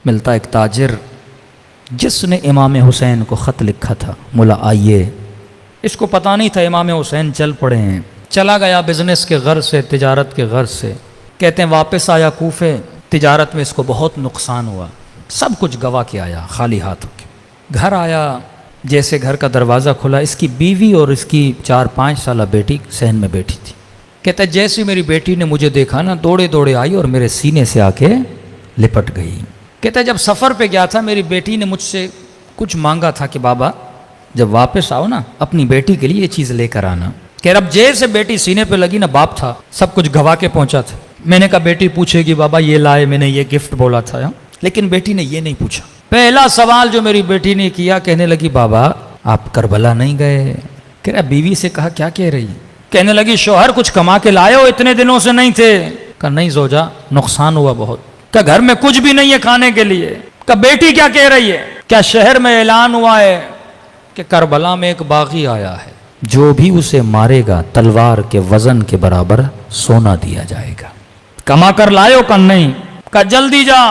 ملتا ایک تاجر جس نے امام حسین کو خط لکھا تھا، مولا آئیے، اس کو پتہ نہیں تھا امام حسین چل پڑے ہیں، چلا گیا بزنس کے غرض سے، تجارت کے غرض سے، کہتے ہیں واپس آیا کوفے، تجارت میں اس کو بہت نقصان ہوا، سب کچھ گوا کے آیا خالی ہاتھ ہو کے، گھر آیا، جیسے گھر کا دروازہ کھلا، اس کی بیوی اور اس کی 4-5 سالہ بیٹی صحن میں بیٹھی تھی۔ کہتا ہے جیسے میری بیٹی نے مجھے دیکھا نا، دوڑے دوڑے آئی اور میرے سینے سے آ کے لپٹ گئی۔ کہتا ہے جب سفر پہ گیا تھا میری بیٹی نے مجھ سے کچھ مانگا تھا کہ بابا جب واپس آؤ نا اپنی بیٹی کے لیے یہ چیز لے کر آنا۔ کہ رب جیسے بیٹی سینے پہ لگی نا، باپ تھا سب کچھ گوا کے پہنچا تھا۔ میں نے کہا بیٹی پوچھے گی بابا یہ لائے، میں نے یہ گفٹ بولا تھا، لیکن بیٹی نے یہ نہیں پوچھا۔ پہلا سوال جو میری بیٹی نے کیا، کہنے لگی بابا آپ کربلا نہیں گئے؟ کہہ رہا بیوی سے کہا کیا کہہ رہی؟ کہنے لگی شوہر کچھ کما کے لائے ہو، اتنے دنوں سے نہیں تھے؟ کہا نہیں زوجہ نقصان ہوا بہت۔ کہا گھر میں کچھ بھی نہیں ہے کھانے کے لیے؟ کہا بیٹی کیا کہہ رہی ہے؟ کیا شہر میں اعلان ہوا ہے کہ کربلا میں ایک باغی آیا ہے، جو بھی اسے مارے گا تلوار کے وزن کے برابر سونا دیا جائے گا۔ کما کر لائے ہو؟ کہا نہیں۔ کہا جلدی جا،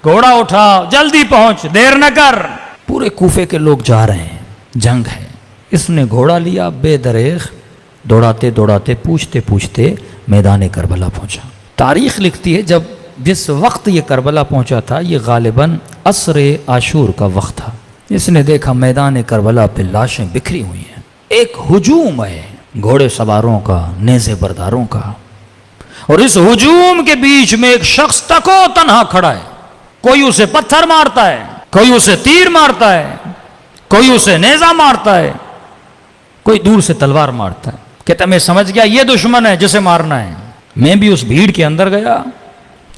گھوڑا اٹھا، جلدی پہنچ، دیر نہ کر۔ پورے کوفے کے لوگ جا رہے ہیں، جنگ ہے، اس نے گھوڑا لیا، بے دریغ دوڑاتے دوڑاتے پوچھتے پوچھتے میدان کربلا پہنچا۔ تاریخ لکھتی ہے جب جس وقت یہ کربلا پہنچا تھا یہ غالباً عصر عاشور کا وقت تھا۔ اس نے دیکھا میدان کربلا پہ لاشیں بکھری ہوئی ہیں، ایک ہجوم ہے گھوڑے سواروں کا، نیزے برداروں کا، اور اس ہجوم کے بیچ میں ایک شخص تکو تنہا کھڑا ہے۔ کوئی اسے پتھر مارتا ہے، کوئی اسے تیر مارتا ہے، کوئی اسے نیزہ مارتا ہے، کوئی دور سے تلوار مارتا ہے۔ کہتا میں سمجھ گیا یہ دشمن ہے جسے مارنا ہے۔ میں بھی اس بھیڑ کے اندر گیا،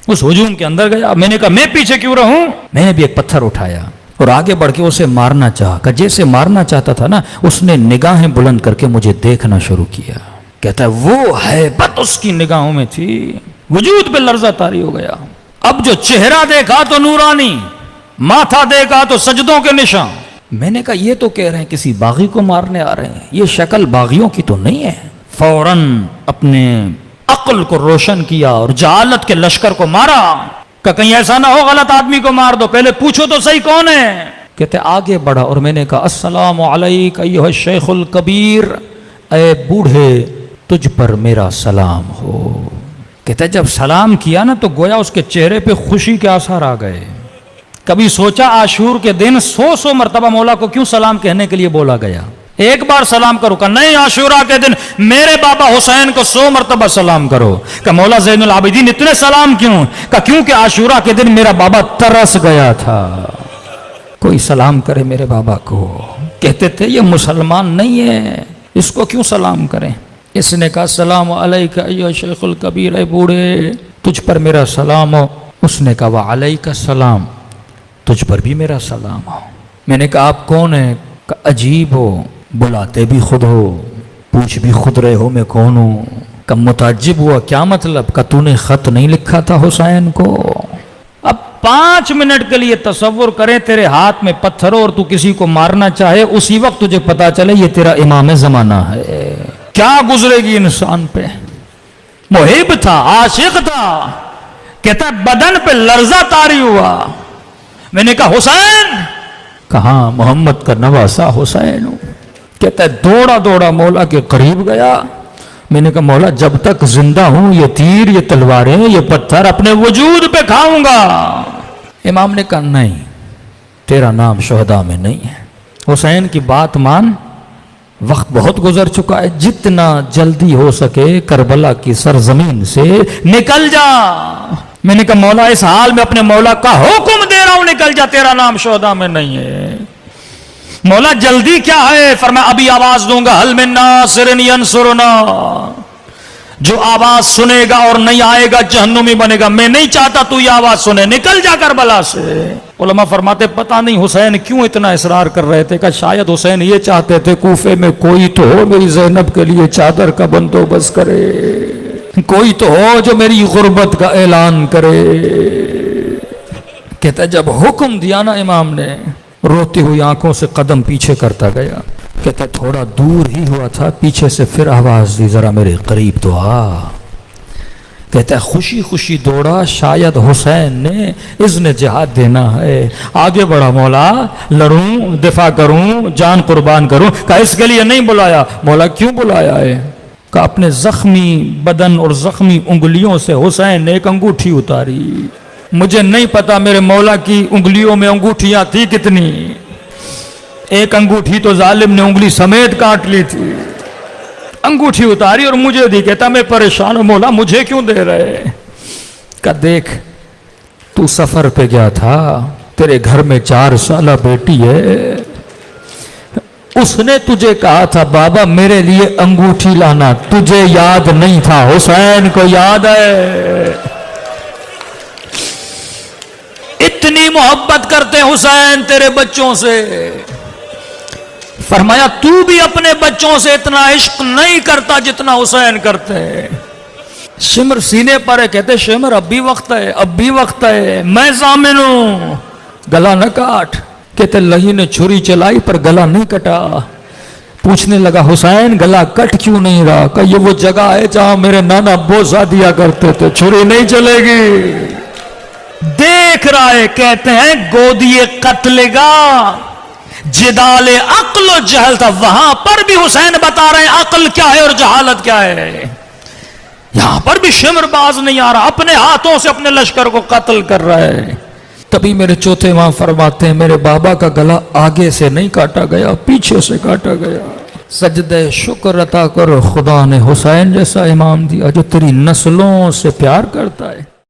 اس ہجوم کے اندر گیا، میں نے کہا میں پیچھے کیوں رہوں؟ میں نے بھی ایک پتھر اٹھایا اور آگے بڑھ کے اسے مارنا چاہا۔ کہ جیسے مارنا چاہتا تھا نا، اس نے نگاہیں بلند کر کے مجھے دیکھنا شروع کیا۔ کہتا ہے وہ ہیبت اس کی نگاہوں میں تھی، وجود پہ لرزہ طاری ہو گیا۔ اب جو چہرہ دیکھا تو نورانی، ماتھا دیکھا تو سجدوں کے نشان۔ میں نے کہا یہ تو کہہ رہے ہیں کسی باغی کو مارنے آ رہے ہیں، یہ شکل باغیوں کی تو نہیں ہے۔ فوراً اپنے عقل کو روشن کیا اور جہالت کے لشکر کو مارا کہ کہیں ایسا نہ ہو غلط آدمی کو مار دو، پہلے پوچھو تو صحیح کون ہے۔ کہتے آگے بڑھا اور میں نے کہا السلام علیک ایھا الشیخ الکبیر، اے بوڑھے تجھ پر میرا سلام ہو۔ کہتے جب سلام کیا نا تو گویا اس کے چہرے پہ خوشی کے آثار آ گئے۔ کبھی سوچا عاشور کے دن 100 مرتبہ مولا کو کیوں سلام کہنے کے لیے بولا گیا؟ ایک بار سلام کرو کہ نہیں، عاشورہ کے دن میرے بابا حسین کو 100 مرتبہ سلام کرو۔ کہ مولا زین العابدین اتنے سلام کیوں؟ کہ کیونکہ عاشورہ کے دن میرا بابا ترس گیا تھا، کوئی سلام کرے میرے بابا کو۔ کہتے تھے یہ مسلمان نہیں ہے، اس کو کیوں سلام کریں؟ اس نے کہا السلام علیک ایھا الشیخ الکبیر، اے بوڑھے تجھ پر میرا سلام ہو۔ اس نے کہا وعلیک السلام، تجھ پر بھی میرا سلام ہو۔ میں نے کہا آپ کون ہیں؟ کہ عجیب ہو، بلاتے بھی خود ہو، پوچھ بھی خود رہے ہو میں کون ہوں۔ کہ متعجب ہوا کیا مطلب؟ کہ تو نے خط نہیں لکھا تھا حسین کو؟ اب 5 منٹ کے لیے تصور کریں تیرے ہاتھ میں پتھر ہو اور تو کسی کو مارنا چاہے، اسی وقت تجھے پتا چلے یہ تیرا امام زمانہ ہے، کیا گزرے گی انسان پہ؟ محب تھا، عاشق تھا، کہتا ہے بدن پہ لرزہ طاری ہوا۔ میں نے کہا حسین؟ کہاں محمد کا نواسا حسین ہوں۔ کہتا ہے دوڑا دوڑا مولا کے قریب گیا۔ میں نے کہا مولا جب تک زندہ ہوں یہ تیر، یہ تلواریں، یہ پتھر اپنے وجود پہ کھاؤں گا۔ امام نے کہا نہیں، تیرا نام شہداء میں نہیں ہے، حسین کی بات مان، وقت بہت گزر چکا ہے، جتنا جلدی ہو سکے کربلا کی سرزمین سے نکل جا۔ میں نے کہا مولا اس حال میں اپنے مولا کا حکم دے رہا ہوں نکل جا، تیرا نام شہداء میں نہیں ہے۔ مولا جلدی کیا ہے؟ فرمایا ابھی آواز دوں گا، حل من ناصر ینصرنا، جو آواز سنے گا اور نہیں آئے گا جہنمی بنے گا۔ میں نہیں چاہتا تو یہ آواز سنے، نکل جا کربلا سے۔ علماء فرماتے پتہ نہیں حسین کیوں اتنا اصرار کر رہے تھے، کہ شاید حسین یہ چاہتے تھے کوفے میں کوئی تو ہو میری زینب کے لیے چادر کا بندوبست کرے، کوئی تو ہو جو میری غربت کا اعلان کرے۔ کہتا جب حکم دیا نا امام نے، روتی ہوئی آنکھوں سے قدم پیچھے کرتا گیا۔ کہتا تھوڑا دور ہی ہوا تھا، پیچھے سے پھر آواز دی ذرا میرے قریب تو آ۔ کہتا ہے خوشی خوشی دوڑا، شاید حسین نے اذن جہاد دینا ہے، آگے بڑھا، مولا لڑوں، دفاع کروں، جان قربان کروں۔ کہا اس کے لیے نہیں بلایا۔ مولا کیوں بلایا ہے؟ کہ اپنے زخمی بدن اور زخمی انگلیوں سے حسین نے ایک انگوٹھی اتاری۔ مجھے نہیں پتا میرے مولا کی انگلیوں میں انگوٹھیاں تھی کتنی، ایک انگوٹھی تو ظالم نے انگلی سمیت کاٹ لی تھی، انگوٹھی اتاری اور مجھے دی۔ کہتا میں پریشان ہوں، مولا مجھے کیوں دے رہے؟ کہ دیکھ تو سفر پہ گیا تھا، تیرے گھر میں 4 سالہ بیٹی ہے، اس نے تجھے کہا تھا بابا میرے لیے انگوٹھی لانا، تجھے یاد نہیں تھا، حسین کو یاد ہے۔ اتنی محبت کرتے حسین تیرے بچوں سے۔ فرمایا تو بھی اپنے بچوں سے اتنا عشق نہیں کرتا جتنا حسین کرتے ہیں۔ شمر سینے پر ہے، کہتے شمر اب بھی وقت ہے، اب بھی وقت ہے، میں ضامن ہوں، گلا نہ کاٹ۔ کہتے لہی نے چھری چلائی پر گلا نہیں کٹا۔ پوچھنے لگا حسین گلا کٹ کیوں نہیں رہا؟ کہ یہ وہ جگہ ہے جہاں میرے نانا بوسہ دیا کرتے تھے، چھری نہیں چلے گی۔ دیکھ رہا ہے، کہتے ہیں گودی قتل گا جدال عقل و جہل تھا، وہاں پر بھی حسین بتا رہے ہیں عقل کیا ہے اور جہالت کیا ہے۔ یہاں پر بھی شمر باز نہیں آ رہا، اپنے ہاتھوں سے اپنے لشکر کو قتل کر رہا ہے۔ تبھی میرے چوتھے امام فرماتے ہیں میرے بابا کا گلا آگے سے نہیں کاٹا گیا، پیچھے سے کاٹا گیا۔ سجدہ شکر عطا کر خدا نے حسین جیسا امام دیا جو تیری نسلوں سے پیار کرتا ہے۔